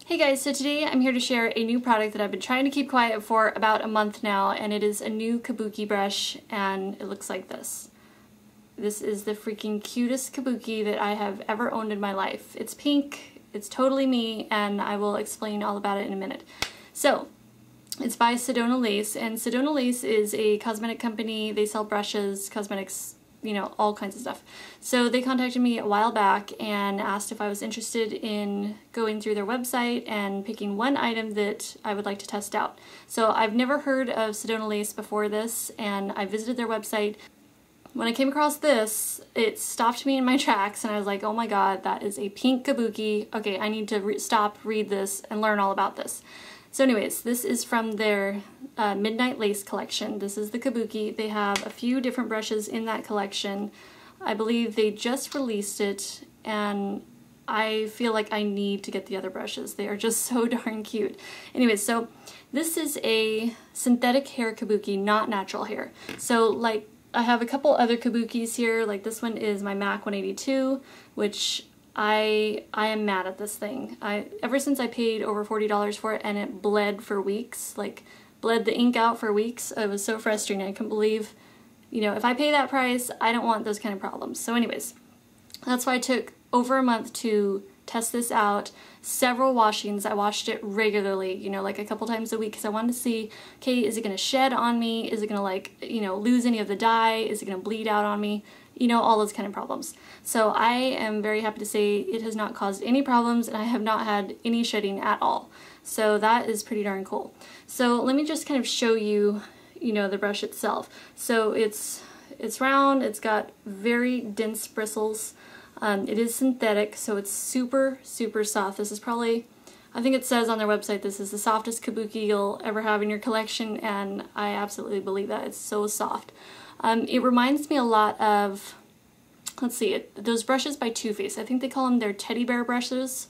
Hey guys, so today I'm here to share a new product that I've been trying to keep quiet for about a month now, and it is a new Kabuki brush, and it looks like this. This is the freaking cutest Kabuki that I have ever owned in my life. It's pink, it's totally me, and I will explain all about it in a minute. So, it's by Sedona Lace, and Sedona Lace is a cosmetic company. They sell brushes, cosmetics, you know, all kinds of stuff. So they contacted me a while back and asked if I was interested in going through their website and picking one item that I would like to test out. So I've never heard of Sedona Lace before this, and I visited their website. When I came across this, it stopped me in my tracks, and I was like, oh my god, that is a pink Kabuki. Okay, I need to stop, read this, and learn all about this. So anyways, this is from their Midnight Lace collection. This is the Kabuki. They have a few different brushes in that collection. I believe they just released it, and I feel like I need to get the other brushes. They are just so darn cute. Anyways, so this is a synthetic hair Kabuki, not natural hair. So like, I have a couple other Kabukis here. Like this one is my MAC 182, which I am mad at this thing. Ever since I paid over $40 for it and it bled for weeks, like bled the ink out for weeks, it was so frustrating. I couldn't believe, you know, if I pay that price, I don't want those kind of problems. So anyways, that's why it took over a month to test this out. Several washings. I washed it regularly, you know, like a couple times a week, because I wanted to see, okay, is it going to shed on me? Is it going to, like, you know, lose any of the dye? Is it going to bleed out on me? You know, all those kind of problems. So I am very happy to say it has not caused any problems, and I have not had any shedding at all. So that is pretty darn cool. So let me just kind of show you, you know, the brush itself. So it's round, it's got very dense bristles. It is synthetic, so it's super, super soft. This is probably, I think it says on their website, this is the softest Kabuki you'll ever have in your collection, and I absolutely believe that. It's so soft. It reminds me a lot of, let's see, those brushes by Too Faced. I think they call them their teddy bear brushes,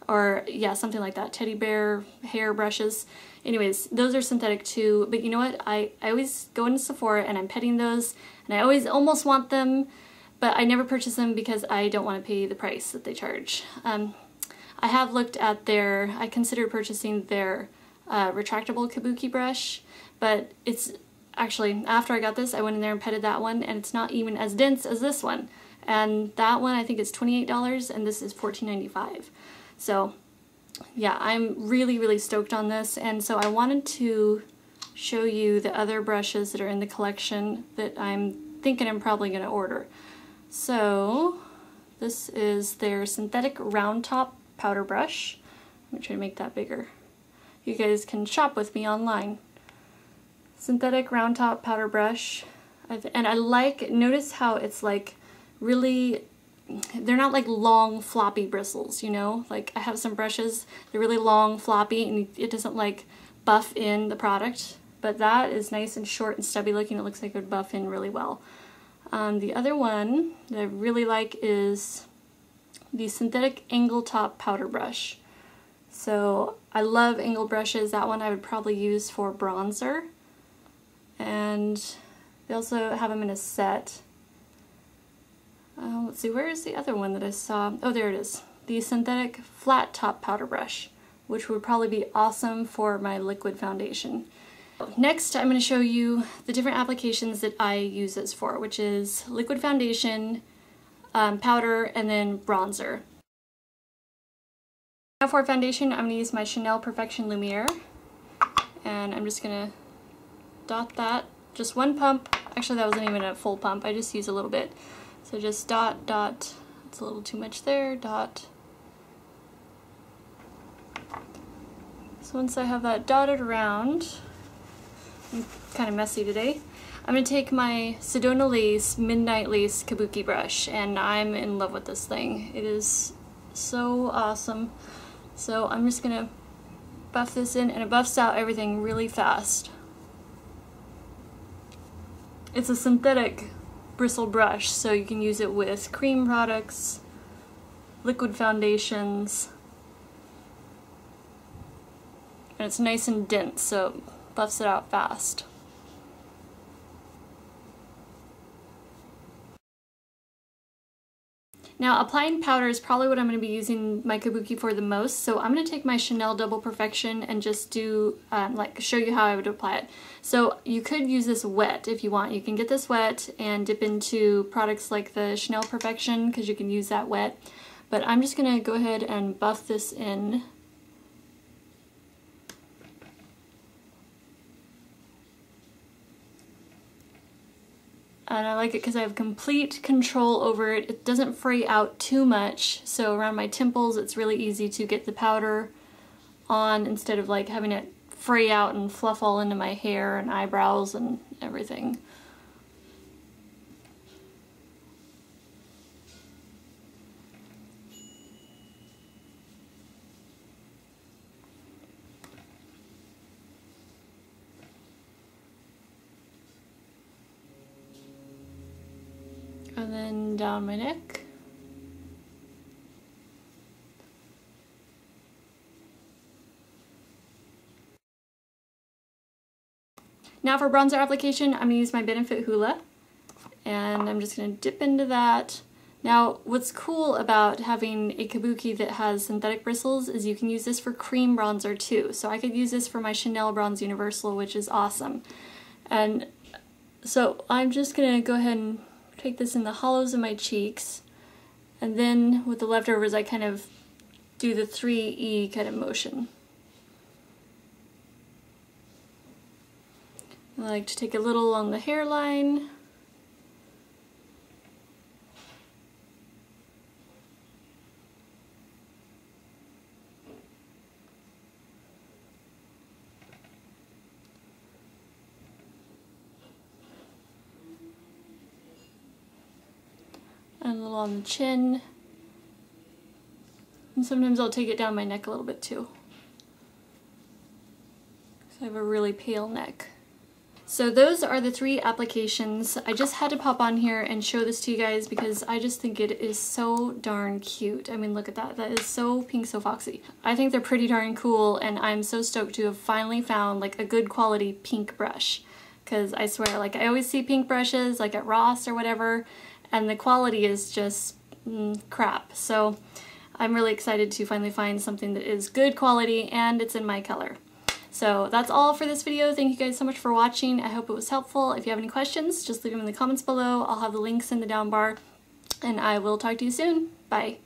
or yeah, something like that, teddy bear hair brushes. Anyways, those are synthetic too, but you know what? I always go into Sephora and I'm petting those, and I always almost want them, but I never purchase them because I don't want to pay the price that they charge. I have looked at their, I considered purchasing their retractable Kabuki brush, but it's actually, after I got this, I went in there and petted that one, and it's not even as dense as this one. And that one I think is $28, and this is $14.95. So yeah, I'm really, really stoked on this, and so I wanted to show you the other brushes that are in the collection that I'm thinking I'm probably going to order. So this is their synthetic round top powder brush. Let me try to make that bigger. You guys can shop with me online. Synthetic round top powder brush, and I like, notice how it's like really, they're not like long floppy bristles, you know, like I have some brushes, they're really long floppy and it doesn't like buff in the product, but that is nice and short and stubby looking. It looks like it would buff in really well. The other one that I really like is the synthetic angle top powder brush. So I love angle brushes. That one I would probably use for bronzer. And they also have them in a set. Let's see, where is the other one that I saw? Oh, there it is. The synthetic flat top powder brush, which would probably be awesome for my liquid foundation. Next, I'm going to show you the different applications that I use this for, which is liquid foundation, powder, and then bronzer. Now for foundation, I'm going to use my Chanel Perfection Lumiere, and I'm just going to dot that, just one pump. Actually, that wasn't even a full pump, I just used a little bit. So just dot, dot, it's a little too much there, dot. So once I have that dotted around, I'm kind of messy today, I'm going to take my Sedona Lace Midnight Lace Kabuki brush, and I'm in love with this thing. It is so awesome. So I'm just going to buff this in, and it buffs out everything really fast. It's a synthetic bristle brush, so you can use it with cream products, liquid foundations, and it's nice and dense, so it buffs it out fast. Now, applying powder is probably what I'm going to be using my Kabuki for the most, so I'm going to take my Chanel Double Perfection and just do, show you how I would apply it. So you could use this wet if you want. You can get this wet and dip into products like the Chanel Perfection, because you can use that wet. But I'm just going to go ahead and buff this in. And I like it because I have complete control over it. It doesn't fray out too much, so around my temples it's really easy to get the powder on instead of like having it fray out and fluff all into my hair and eyebrows and everything. And then down my neck. Now for bronzer application, I'm going to use my Benefit Hoola, and I'm just going to dip into that. Now, what's cool about having a Kabuki that has synthetic bristles is you can use this for cream bronzer too. So I could use this for my Chanel Bronze Universal, which is awesome. And so I'm just going to go ahead and take this in the hollows of my cheeks, and then with the leftovers I kind of do the 3E kind of motion. I like to take a little along the hairline. And a little on the chin. And sometimes I'll take it down my neck a little bit too. So I have a really pale neck. So those are the 3 applications. I just had to pop on here and show this to you guys because I just think it is so darn cute. I mean, look at that. That is so pink, so foxy. I think they're pretty darn cool, and I'm so stoked to have finally found like a good quality pink brush. Because I swear, like I always see pink brushes like at Ross or whatever, and the quality is just crap. So I'm really excited to finally find something that is good quality and it's in my color. So that's all for this video. Thank you guys so much for watching. I hope it was helpful. If you have any questions, just leave them in the comments below. I'll have the links in the down bar, and I will talk to you soon. Bye.